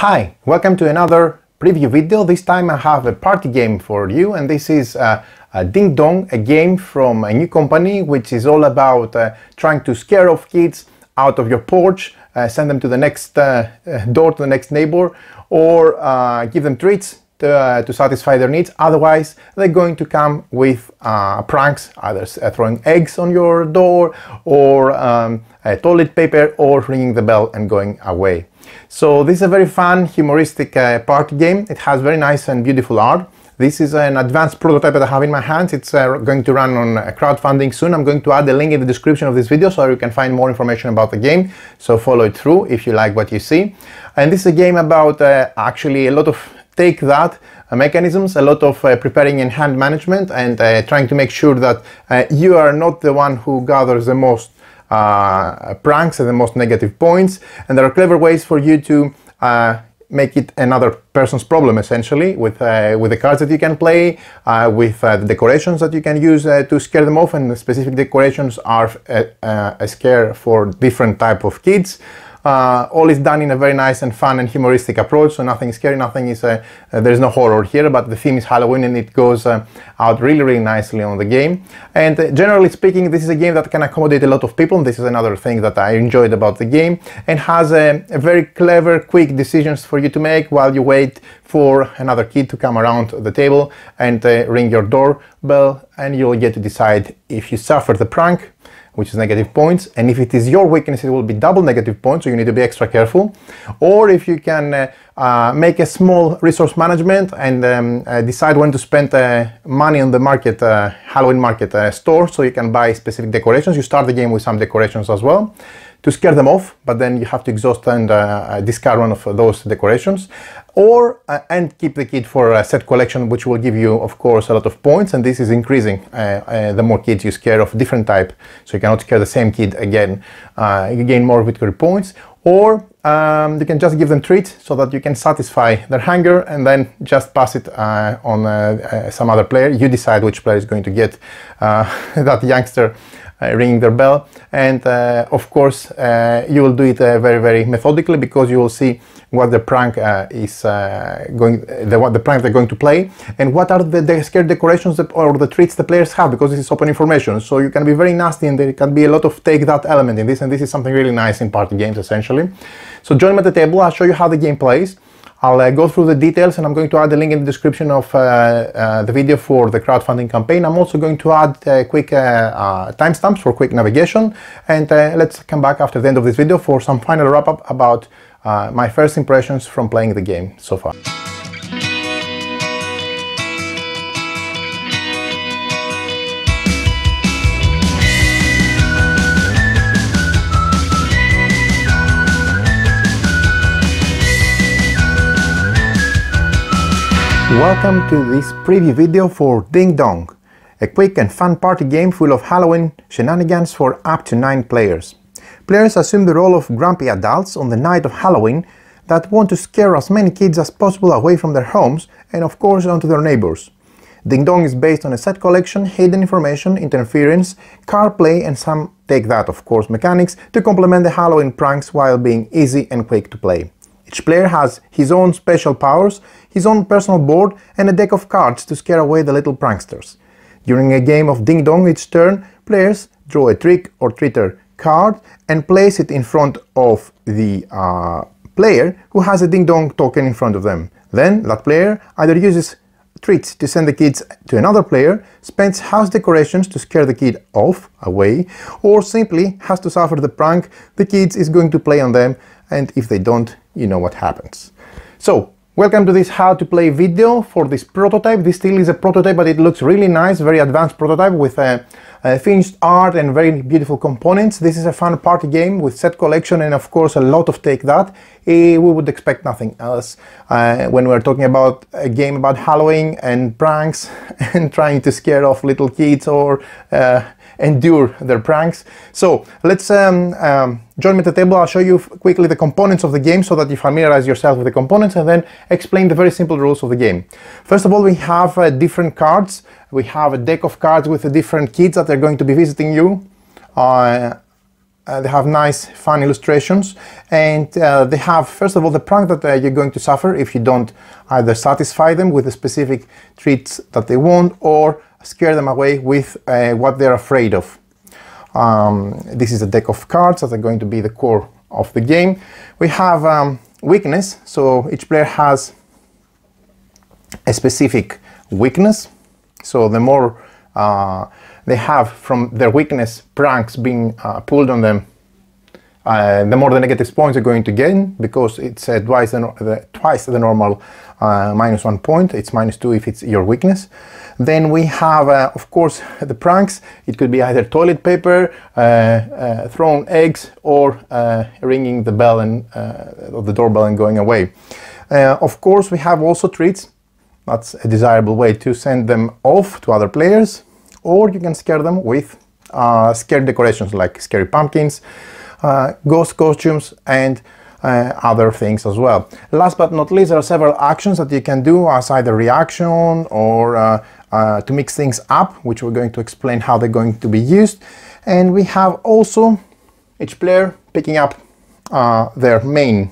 Hi, welcome to another preview video. This time I have a party game for you, and this is Ding Dong, a game from a new company which is all about trying to scare off kids out of your porch, send them to the next door, to the next neighbor, or give them treats to satisfy their needs. Otherwise, they're going to come with pranks, either throwing eggs on your door, or toilet paper, or ringing the bell and going away. So this is a very fun, humoristic party game. It has very nice and beautiful art. This is an advanced prototype that I have in my hands. It's going to run on crowdfunding soon. I'm going to add a link in the description of this video so you can find more information about the game. So follow it through if you like what you see. And this is a game about actually a lot of take that mechanisms, a lot of preparing and hand management, and trying to make sure that you are not the one who gathers the most pranks and the most negative points. And there are clever ways for you to make it another person's problem, essentially, with the cards that you can play, with the decorations that you can use to scare them off. And the specific decorations are a scare for different type of kids. All is done in a very nice and fun and humoristic approach, so nothing is scary, nothing is there's no horror here, but the theme is Halloween, and it goes out really nicely on the game. And generally speaking, this is a game that can accommodate a lot of people. This is another thing that I enjoyed about the game, and has a very clever, quick decisions for you to make while you wait for another kid to come around the table and ring your doorbell, and you'll get to decide if you suffer the prank, which is negative points, and if it is your weakness, it will be double negative points, so you need to be extra careful. Or if you can make a small resource management and decide when to spend money on the market, Halloween market store, so you can buy specific decorations. You start the game with some decorations as well to scare them off, but then you have to exhaust and discard one of those decorations, or and keep the kid for a set collection, which will give you, of course, a lot of points. And this is increasing the more kids you scare of different type, so you cannot scare the same kid again. You gain more victory points, or you can just give them treats so that you can satisfy their hunger, and then just pass it on some other player. You decide which player is going to get that youngster ringing their bell, and of course you will do it very methodically, because you will see what the prank is the prank they're going to play, and what are the scare decorations or the treats the players have, because this is open information. So you can be very nasty, and there can be a lot of take that element in this, and this is something really nice in party games, essentially. So join me at the table. I'll show you how the game plays. I'll go through the details, and I'm going to add a link in the description of the video for the crowdfunding campaign. I'm also going to add quick timestamps for quick navigation, and let's come back after the end of this video for some final wrap-up about my first impressions from playing the game so far. Welcome to this preview video for Ding Dong, a quick and fun party game full of Halloween shenanigans for up to 9 players. Players assume the role of grumpy adults on the night of Halloween that want to scare as many kids as possible away from their homes, and of course onto their neighbors. Ding Dong is based on a set collection, hidden information, interference, card play, and some take that, of course, mechanics to complement the Halloween pranks while being easy and quick to play. Each player has his own special powers, his own personal board, and a deck of cards to scare away the little pranksters. During a game of Ding Dong, each turn, players draw a trick or treater card and place it in front of the player who has a Ding Dong token in front of them. Then that player either uses treats to send the kids to another player, spends house decorations to scare the kid off, away, or simply has to suffer the prank the kids is going to play on them, and if they don't, you know what happens. So, welcome to this how to play video for this prototype. This still is a prototype, but it looks really nice, very advanced prototype with finished art and very beautiful components. This is a fun party game with set collection and of course a lot of take that. We would expect nothing else when we're talking about a game about Halloween and pranks and trying to scare off little kids or endure their pranks. So let's join me at the table. I'll show you quickly the components of the game so that you familiarize yourself with the components, and then explain the very simple rules of the game. First of all, we have different cards. We have a deck of cards with the different kids that are going to be visiting you. they have nice, fun illustrations, and they have, first of all, the prank that you're going to suffer if you don't either satisfy them with the specific treats that they want or scare them away with what they're afraid of. This is a deck of cards that are going to be the core of the game. We have weakness, so each player has a specific weakness. So the more they have from their weakness pranks being pulled on them, the more the negative points are going to gain, because it's twice the normal -1 point. It's -2 if it's your weakness. Then we have, of course, the pranks. It could be either toilet paper, thrown eggs, or ringing the bell and or the doorbell and going away. Of course, we have also treats. That's a desirable way to send them off to other players, or you can scare them with scary decorations like scary pumpkins, ghost costumes, and other things as well. Last but not least, there are several actions that you can do as either reaction or to mix things up, which we're going to explain how they're going to be used. And we have also each player picking up their main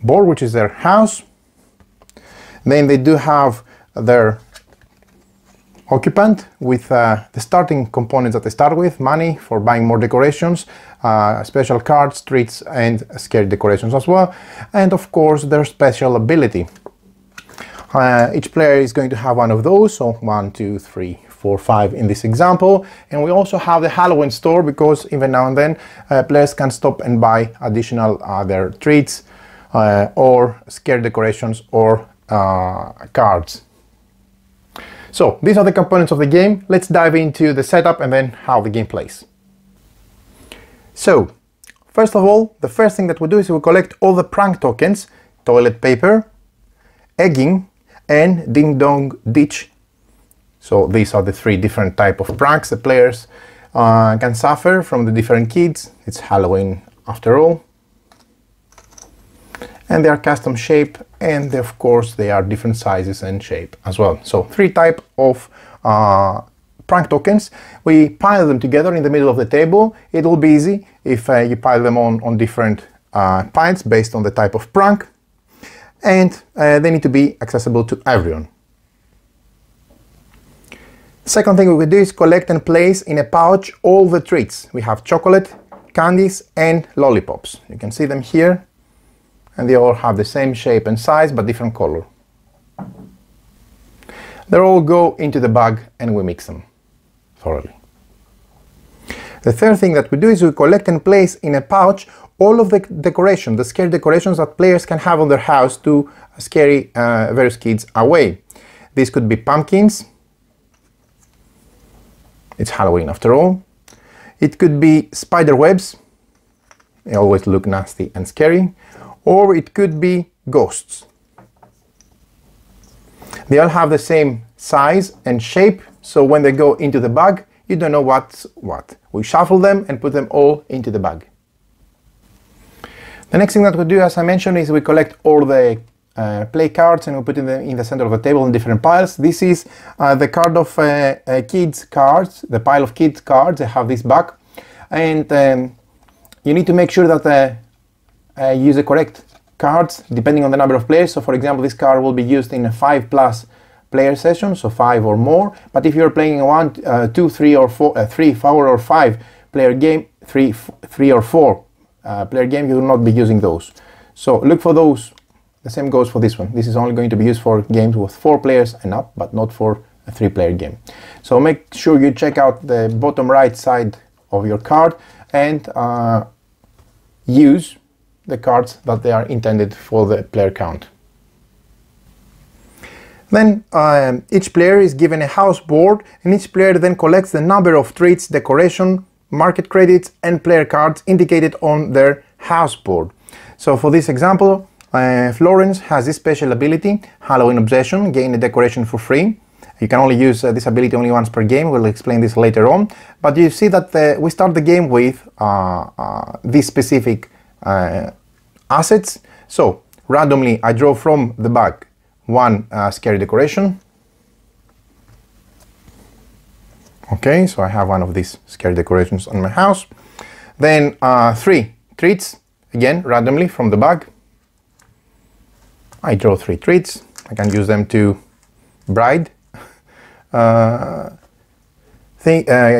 board, which is their house. Then they do have their occupant with the starting components that they start with: money for buying more decorations, special cards, treats, and scary decorations as well, and of course their special ability. Each player is going to have one of those, so 1, 2, 3, 4, 5 in this example. And we also have the Halloween store, because even now and then players can stop and buy additional other treats or scary decorations or cards. So these are the components of the game. Let's dive into the setup and then how the game plays. So first of all, the first thing that we do is we collect all the prank tokens: toilet paper, egging, and ding dong ditch. So these are the 3 different types of pranks the players can suffer from the different kids. It's Halloween after all. And they are custom shape, and of course they are different sizes and shape as well. So 3 types of prank tokens. We pile them together in the middle of the table. It will be easy if you pile them on different piles based on the type of prank, and they need to be accessible to everyone. Second thing we will do is collect and place in a pouch all the treats. We have chocolate, candies, and lollipops. You can see them here. And they all have the same shape and size, but different color. They all go into the bag and we mix them thoroughly. The third thing that we do is we collect and place in a pouch all of the decoration, the scary decorations that players can have on their house to scare various kids away. These could be pumpkins. It's Halloween after all. It could be spider webs. They always look nasty and scary. Or it could be ghosts. They all have the same size and shape, so when they go into the bag, you don't know what's what. We shuffle them and put them all into the bag. The next thing that we do, as I mentioned, is we collect all the play cards and we put them in the center of the table in different piles. This is the card of kids cards, the pile of kids cards. They have this bag, and you need to make sure that use the correct cards depending on the number of players. So for example, this card will be used in a 5+ player session, so 5 or more. But if you're playing a 1, 2, 3 or 4, 3, 4 or 5 player game, 3 or 4 player game, you will not be using those. So look for those. The same goes for this one. This is only going to be used for games with 4 players and up, but not for a 3-player game. So make sure you check out the bottom right side of your card and use the cards that they are intended for the player count. Then each player is given a house board, and each player then collects the number of treats, decoration, market credits, and player cards indicated on their house board. So for this example, Florence has this special ability, Halloween Obsession, gain a decoration for free. You can only use this ability only once per game. We'll explain this later on. But you see that we start the game with these specific assets. So randomly I draw from the bag one scary decoration. Okay, so I have one of these scary decorations on my house. Then 3 treats, again, randomly from the bag. I draw 3 treats. I can use them to bribe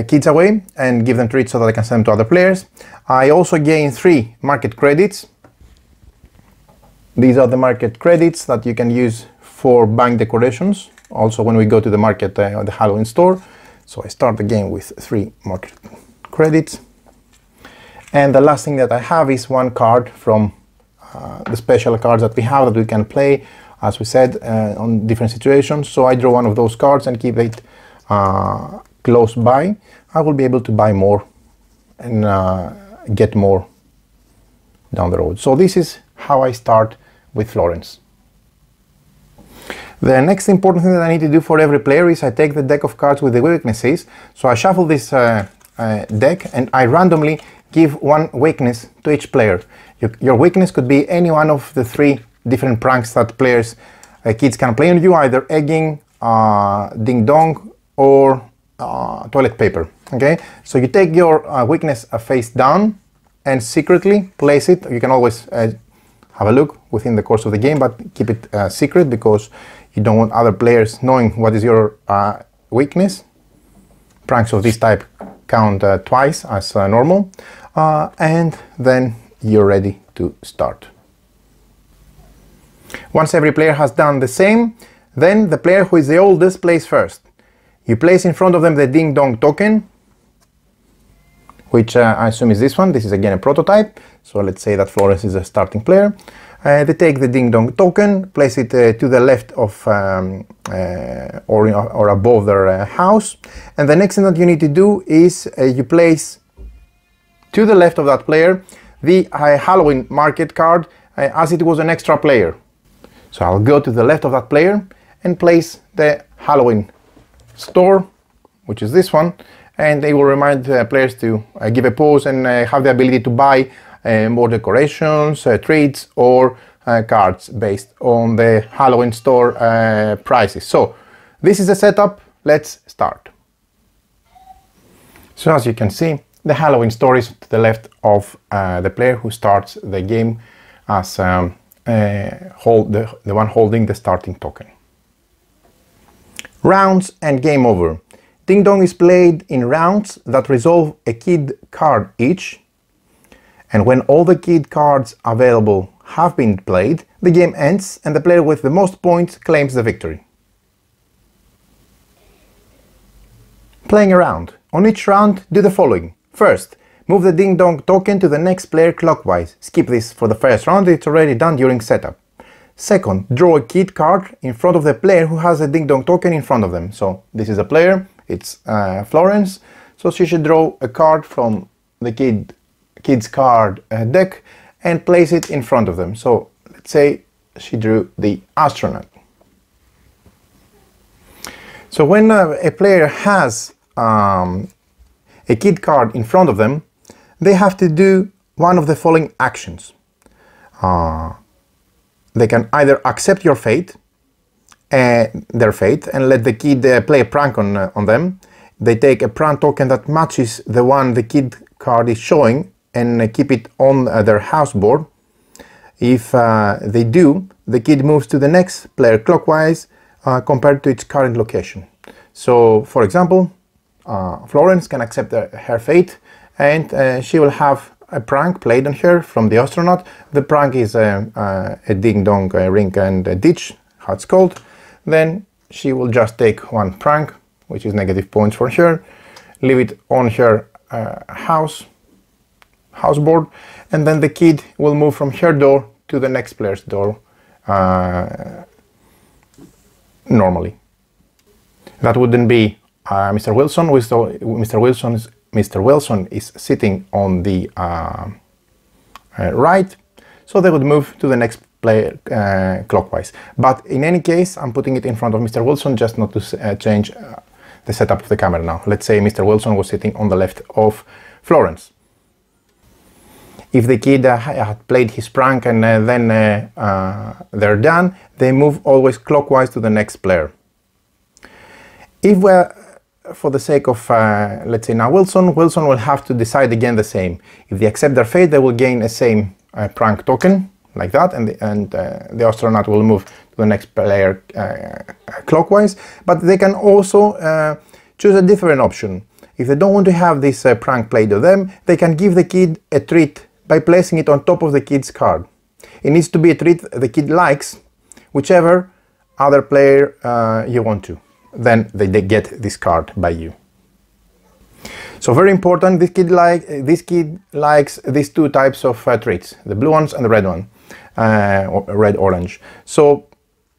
kids away and give them treats so that I can send them to other players. I also gain 3 market credits. These are the market credits that you can use for buying decorations. Also when we go to the market at the Halloween store. So I start the game with 3 market credits. And the last thing that I have is 1 card from the special cards that we have that we can play, as we said, on different situations. So I draw one of those cards and keep it close by. I will be able to buy more and get more down the road. So this is how I start with Florence. The next important thing that I need to do for every player is I take the deck of cards with the weaknesses. So I shuffle this deck and I randomly give 1 weakness to each player. Your weakness could be any one of the 3 different pranks that players, kids can play on you, either egging, ding dong, or toilet paper. Okay, so you take your weakness face down and secretly place it. You can always have a look within the course of the game, but keep it secret because you don't want other players knowing what is your weakness. Pranks of this type count twice as normal, and then you're ready to start. Once every player has done the same, then the player who is the oldest plays first. You place in front of them the ding dong token, which I assume is this one. This is again a prototype, so let's say that Florence is a starting player. They take the ding dong token, place it to the left of or above their house, and the next thing that you need to do is you place to the left of that player the Halloween market card as it was an extra player. So I'll go to the left of that player and place the Halloween store, which is this one, and they will remind players to give a pause and have the ability to buy more decorations, treats, or cards based on the Halloween store prices. So this is the setup. Let's start. So as you can see, the Halloween store is to the left of the player who starts the game as the one holding the starting token. Rounds and game over. Ding Dong is played in rounds that resolve a kid card each, and when all the kid cards available have been played, the game ends and the player with the most points claims the victory. Playing a round. On each round, do the following. First, move the Ding Dong token to the next player clockwise. Skip this for the first round, it's already done during setup. Second, draw a kid card in front of the player who has a Ding Dong token in front of them. So this is a player, it's Florence, so she should draw a card from the kid's card deck and place it in front of them. So let's say she drew the astronaut. So when a player has a kid card in front of them, they have to do one of the following actions. They can either accept your fate, their fate, and let the kid play a prank on them. They take a prank token that matches the one the kid card is showing and keep it on their house board. If they do, the kid moves to the next player clockwise compared to its current location. So, for example, Florence can accept her fate, and she will have a prank played on her from the astronaut. The prank is a ding dong ring and a ditch, how it's called. Then she will just take one prank, which is negative points for her, leave it on her house board, and then the kid will move from her door to the next player's door normally. That wouldn't be Mr. Wilson. Mr. Wilson is sitting on the right, so they would move to the next player clockwise. But in any case, I'm putting it in front of Mr. Wilson just not to change the setup of the camera now. Let's say Mr. Wilson was sitting on the left of Florence. If the kid had played his prank and then they're done, they move always clockwise to the next player. If for the sake of, let's say now Wilson will have to decide again the same. If they accept their fate, they will gain a same prank token, like that, and the astronaut will move to the next player clockwise. But they can also choose a different option. If they don't want to have this prank played on them, they can give the kid a treat by placing it on top of the kid's card. It needs to be a treat the kid likes, whichever other player you want to. Then they get this card by you. So very important, this kid likes these two types of treats, the blue ones and the red one, or red-orange. So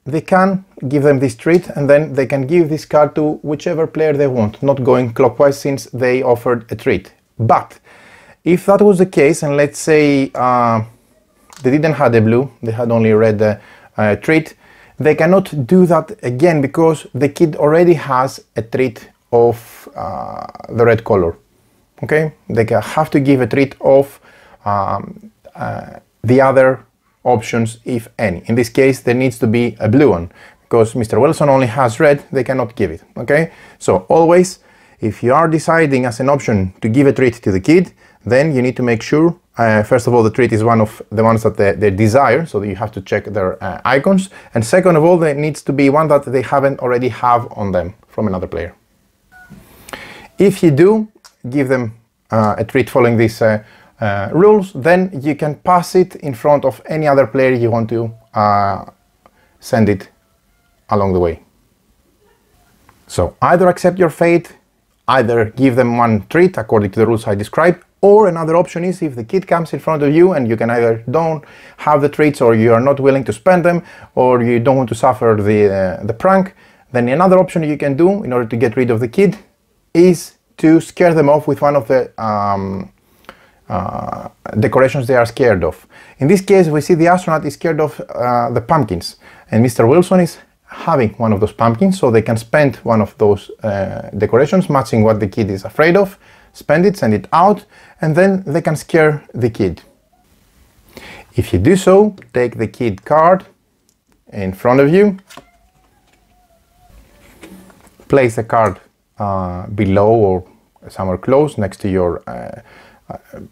they can give them this treat, and then they can give this card to whichever player they want, not going clockwise since they offered a treat. But if that was the case, and let's say they didn't have a blue, they had only a red treat, they cannot do that again because the kid already has a treat of the red color. Okay, they have to give a treat of the other options, if any. In this case, there needs to be a blue one because Mr. Wilson only has red, they cannot give it. Okay, so always, if you are deciding as an option to give a treat to the kid, then you need to make sure, first of all, the treat is one of the ones that they desire, so you have to check their icons, and second of all, there needs to be one that they haven't already have on them from another player. If you do give them a treat following these rules, then you can pass it in front of any other player you want to send it along the way. So either accept your fate, either give them one treat according to the rules I described, or another option is if the kid comes in front of you and you can either don't have the treats, or you are not willing to spend them, or you don't want to suffer the prank, then another option you can do in order to get rid of the kid is to scare them off with one of the decorations they are scared of. In this case, we see the astronaut is scared of the pumpkins, and Mr. Wilson is having one of those pumpkins, so they can spend one of those decorations matching what the kid is afraid of, spend it, send it out, and then they can scare the kid. If you do so, take the kid card in front of you, place the card below or somewhere close next to your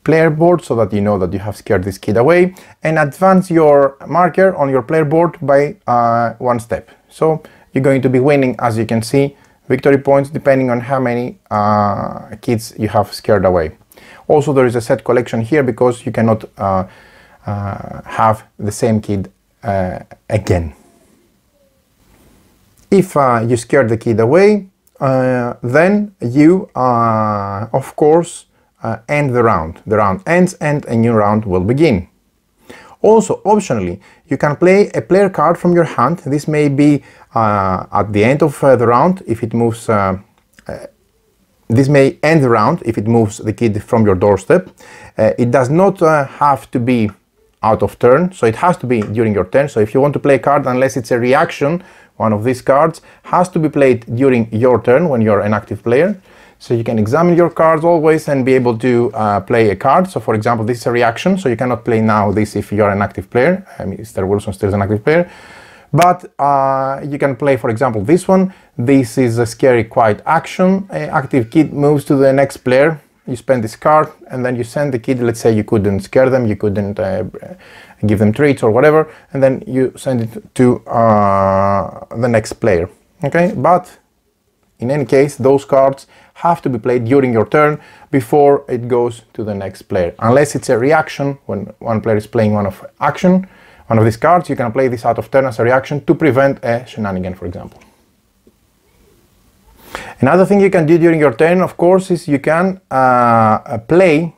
player board so that you know that you have scared this kid away, and advance your marker on your player board by one step. So you're going to be winning, as you can see, victory points depending on how many kids you have scared away. Also, there is a set collection here because you cannot have the same kid again. If you scared the kid away, then you of course end the round. The round ends and a new round will begin. Also, optionally, you can play a player card from your hand. This may be at the end of the round if it moves. This may end the round if it moves the kid from your doorstep. It does not have to be out of turn, so it has to be during your turn. So if you want to play a card, unless it's a reaction, one of these cards has to be played during your turn when you're an active player. So you can examine your cards always and be able to play a card. So for example, this is a reaction, so you cannot play now this if you're an active player. Mr. Wilson still is an active player. But you can play, for example, this one. This is a scary quiet action. An active kid moves to the next player. You spend this card and then you send the kid, let's say you couldn't scare them, you couldn't give them treats or whatever, and then you send it to the next player. Okay, but in any case, those cards have to be played during your turn before it goes to the next player. Unless it's a reaction, when one player is playing one of these cards, you can play this out of turn as a reaction to prevent a shenanigan, for example. Another thing you can do during your turn, of course, is you can play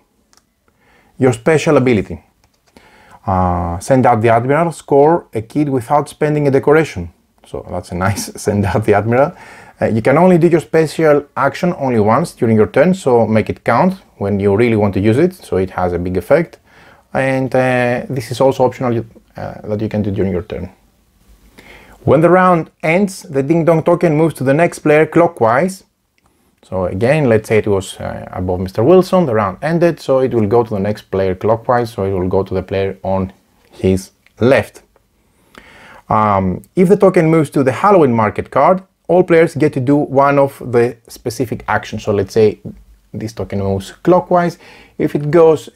your special ability. Send out the Admiral, score a kid without spending a decoration. So that's a nice send out the Admiral. You can only do your special action only once during your turn, so make it count when you really want to use it, so it has a big effect. And this is also optional that you can do during your turn. When the round ends, the Ding Dong token moves to the next player clockwise. So again, let's say it was above Mr. Wilson, the round ended, so it will go to the next player clockwise, so it will go to the player on his left. If the token moves to the Halloween market card, all players get to do one of the specific actions. So let's say this token moves clockwise. If it goes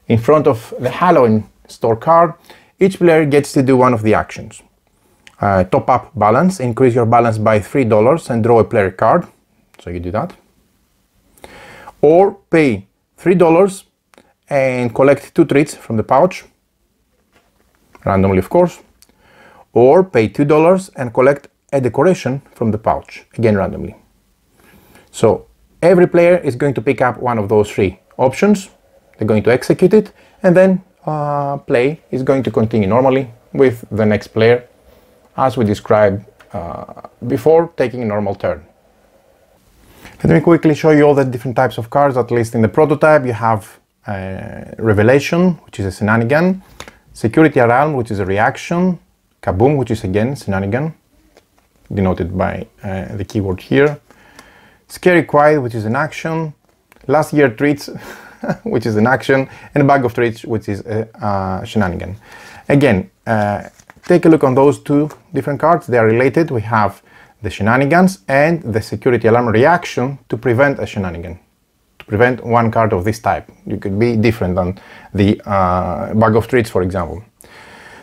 in front of the Halloween store card, each player gets to do one of the actions. Top up balance, increase your balance by $3 and draw a player card. So you do that. Or pay $3 and collect 2 treats from the pouch, randomly of course. Or pay $2 and collect a decoration from the pouch, again randomly. So every player is going to pick up one of those 3 options. They're going to execute it, and then play is going to continue normally with the next player, as we described before, taking a normal turn. Let me quickly show you all the different types of cards. At least in the prototype you have Revelation, which is a shenanigan, Security Alarm, which is a reaction, Kaboom, which is again shenanigan, denoted by the keyword here, Scary Quiet, which is an action, Last Year Treats, which is an action, and a Bag of Treats, which is a shenanigan. Again, take a look on those 2 different cards. They are related. We have the shenanigans and the Security Alarm reaction to prevent a shenanigan, to prevent one card of this type. You could be different than the Bag of Treats, for example.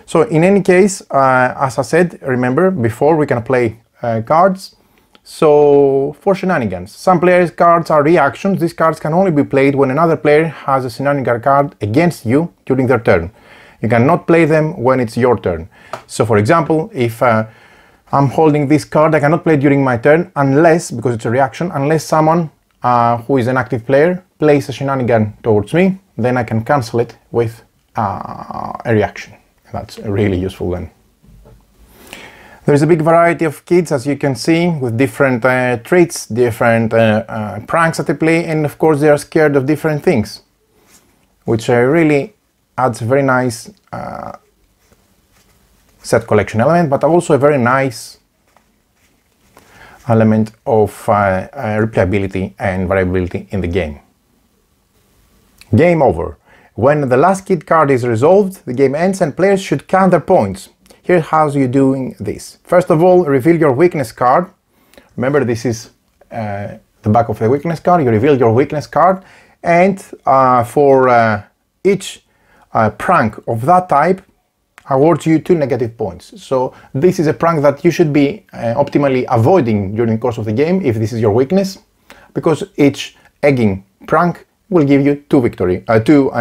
So in any case, as I said, remember before, we can play cards. So for shenanigans, some players' cards are reactions. These cards can only be played when another player has a shenanigan card against you during their turn. You cannot play them when it's your turn. So for example, if I'm holding this card, I cannot play it during my turn unless, because it's a reaction, unless someone who is an active player plays a shenanigan towards me, then I can cancel it with a reaction. That's really useful then. There's a big variety of kids, as you can see, with different traits, different pranks that they play, and of course they are scared of different things, which really adds a very nice set collection element, but also a very nice element of replayability and variability in the game. Game over. When the last kid card is resolved, the game ends and players should count their points. Here's how you're doing this. First of all, reveal your weakness card. Remember, this is the back of the weakness card. You reveal your weakness card, and for each prank of that type, awards you 2 negative points. So this is a prank that you should be optimally avoiding during the course of the game if this is your weakness, because each egging prank will give you 2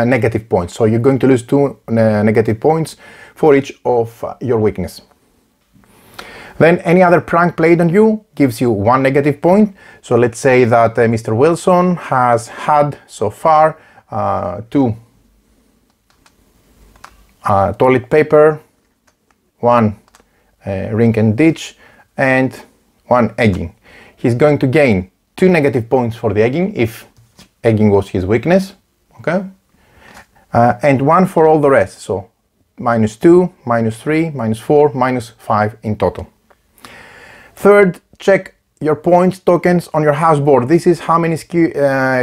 negative points. So you're going to lose 2 negative points for each of your weakness. Then any other prank played on you gives you 1 negative point. So let's say that Mr. Wilson has had so far 2 toilet paper, 1 rink and ditch, and 1 egging. He's going to gain 2 negative points for the egging if egging was his weakness, okay? And 1 for all the rest, so -2, -3, -4, -5 in total. Third, check your points tokens on your house board. This is how many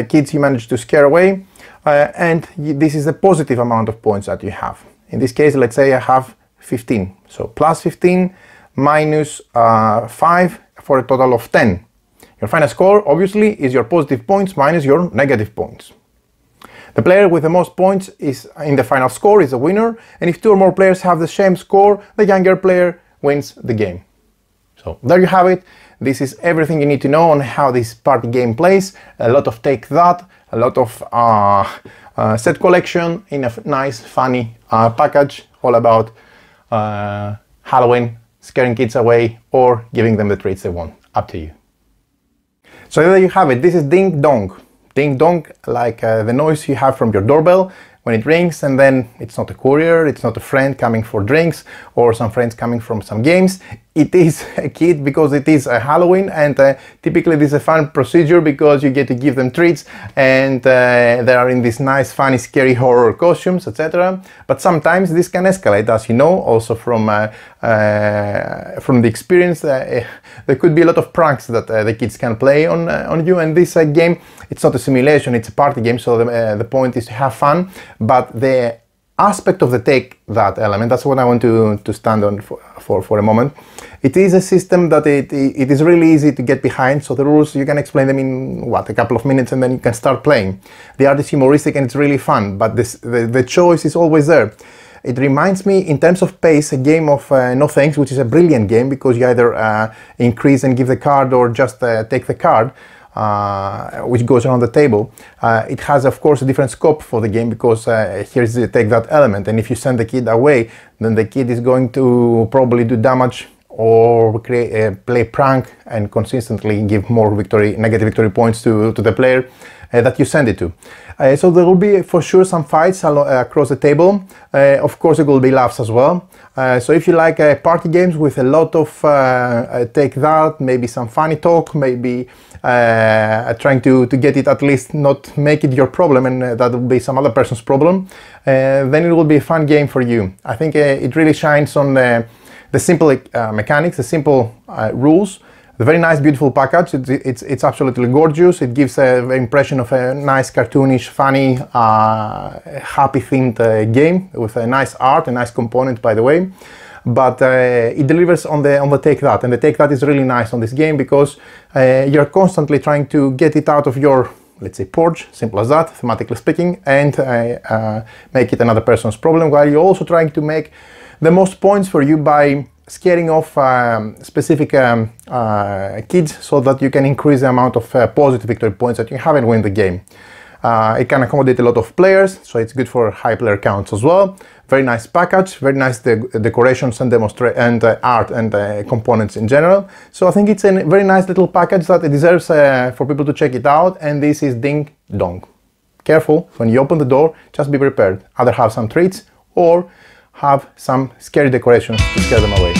kids you managed to scare away, and this is the positive amount of points that you have. In this case, let's say I have 15, so plus 15 minus 5 for a total of 10. Your final score, obviously, is your positive points minus your negative points. The player with the most points is in the final score is the winner, and if 2 or more players have the same score, the younger player wins the game. So there you have it. This is everything you need to know on how this party game plays. A lot of take that, a lot of set collection in a nice, funny package, all about Halloween, scaring kids away, or giving them the treats they want. Up to you. So there you have it. This is Ding Dong. Ding Dong, like the noise you have from your doorbell when it rings, and then it's not a courier, it's not a friend coming for drinks or some friends coming from some games. It is a kid because it is a Halloween, and typically this is a fun procedure because you get to give them treats, and they are in these nice, funny, scary horror costumes, etc. But sometimes this can escalate, as you know, also from the experience. There could be a lot of pranks that the kids can play on you, and this game, it's not a simulation, it's a party game, so the point is to have fun, but the aspect of the take that element, that's what I want to stand on for a moment. It is a system that it is really easy to get behind, so the rules, you can explain them in, what, a couple of minutes, and then you can start playing. The art is humoristic and it's really fun, but the choice is always there. It reminds me, in terms of pace, a game of No Thanks, which is a brilliant game, because you either increase and give the card or just take the card, which goes around the table. It has, of course, a different scope for the game, because here's the take that element, and if you send the kid away, then the kid is going to probably do damage or play prank and consistently give more negative victory points to the player that you send it to. So there will be for sure some fights across the table. Of course, there will be laughs as well. So if you like party games with a lot of take that, maybe some funny talk, maybe trying to get it, at least not make it your problem, and that will be some other person's problem, then it will be a fun game for you. I think it really shines on the simple mechanics, the simple rules, the very nice, beautiful package. It's absolutely gorgeous. It gives an impression of a nice, cartoonish, funny, happy-themed game with a nice art, a nice component, by the way. But it delivers on the take that, and the take that is really nice on this game, because you're constantly trying to get it out of your, let's say, porch, simple as that, thematically speaking, and make it another person's problem, while you're also trying to make the most points for you by scaring off specific kids, so that you can increase the amount of positive victory points that you have and win the game. It can accommodate a lot of players, so it's good for high player counts as well. Very nice package, very nice decorations and art and components in general. So I think it's a very nice little package that it deserves for people to check it out. And this is Ding Dong. Careful, when you open the door, just be prepared. Either have some treats or have some scary decorations to scare them away.